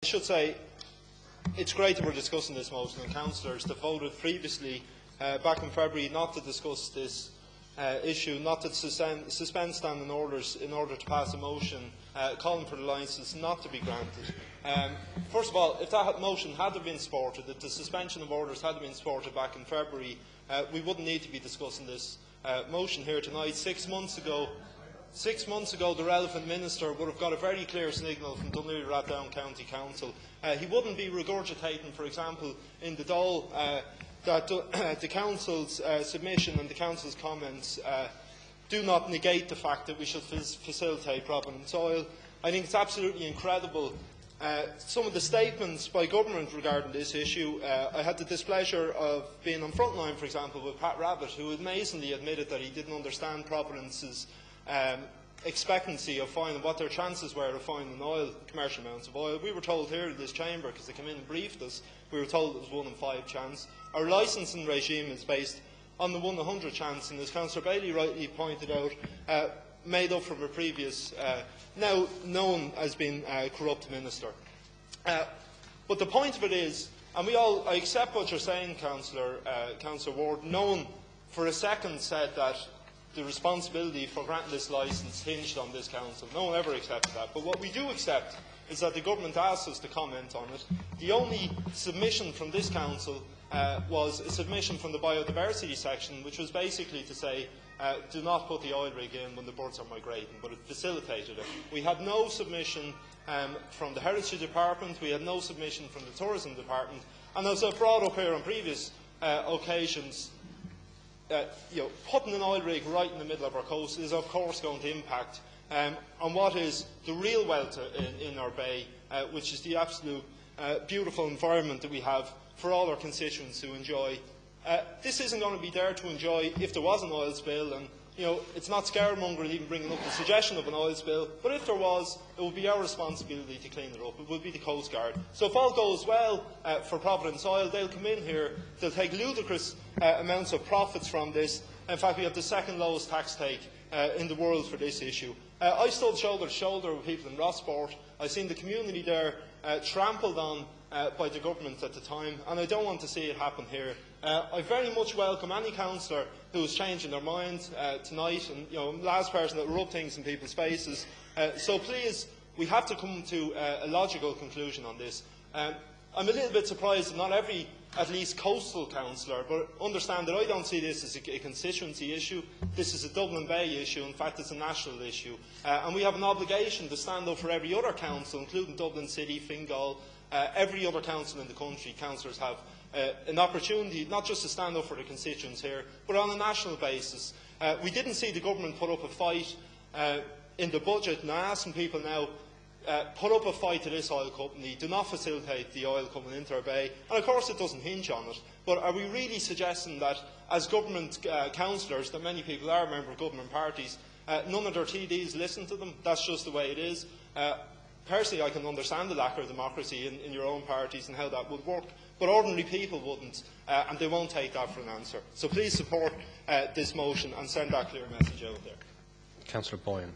should say it's great that we're discussing this motion, and councillors that voted previously back in February not to discuss this issue, not to suspend standing orders in order to pass a motion calling for the licence not to be granted. First of all, if that motion had been supported, if the suspension of orders had been supported back in February, we wouldn't need to be discussing this motion here tonight. 6 months ago, the relevant minister would have got a very clear signal from Dunleary-Rathdown County Council. He wouldn't be regurgitating, for example, in the Dáil that the Council's submission and the Council's comments do not negate the fact that we should facilitate providence oil. I think it's absolutely incredible. Some of the statements by government regarding this issue, I had the displeasure of being on frontline, for example, with Pat Rabbitte, who amazingly admitted that he didn't understand Providence's expectancy of finding what their chances were of finding oil, commercial amounts of oil. We were told here in this chamber, because they came in and briefed us, we were told it was 1 in 5 chance. Our licensing regime is based on the 1 in 100 chance, and as Councillor Bailey rightly pointed out, made up from a previous, now known as being corrupt minister. But the point of it is, and I accept what you're saying, Councillor Ward. No one for a second said that the responsibility for granting this licence hinged on this council. No one ever accepted that. But what we do accept is that the government asked us to comment on it. The only submission from this council was a submission from the biodiversity section, which was basically to say, do not put the oil rig in when the birds are migrating, but it facilitated it. We had no submission from the Heritage Department, we had no submission from the Tourism Department, and as I've brought up here on previous occasions, putting an oil rig right in the middle of our coast is of course going to impact on what is the real wealth in our bay, which is the absolute beautiful environment that we have for all our constituents to enjoy. This isn't going to be there to enjoy if there was an oil spill, and it's not scaremongering even bringing up the suggestion of an oil spill, but if there was, it would be our responsibility to clean it up. It would be the Coast Guard. So if all goes well for Providence Oil, they'll come in here, they'll take ludicrous amounts of profits from this. In fact, we have the second lowest tax take in the world for this issue. I stood shoulder to shoulder with people in Rossport. I've seen the community there trampled on by the government at the time, and I don't want to see it happen here. I very much welcome any councillor who is changing their mind tonight, and last person that will rub things in people's faces. So please, we have to come to a logical conclusion on this. I'm a little bit surprised that not every, at least coastal councillor, but understand that I don't see this as a constituency issue. This is a Dublin Bay issue. In fact, it's a national issue. And we have an obligation to stand up for every other council, including Dublin City, Fingal, every other council in the country. Councillors have an opportunity not just to stand up for the constituents here, but on a national basis. We didn't see the government put up a fight in the budget, and I'm asking people now, put up a fight to this oil company, do not facilitate the oil coming into our bay, and of course it doesn't hinge on it, but are we really suggesting that as government councillors, that many people are members of government parties, none of their TDs listen to them? That's just the way it is. Personally, I can understand the lack of democracy in your own parties and how that would work, but ordinary people wouldn't, and they won't take that for an answer. So please support this motion and send that clear message out there. Councillor Boyan.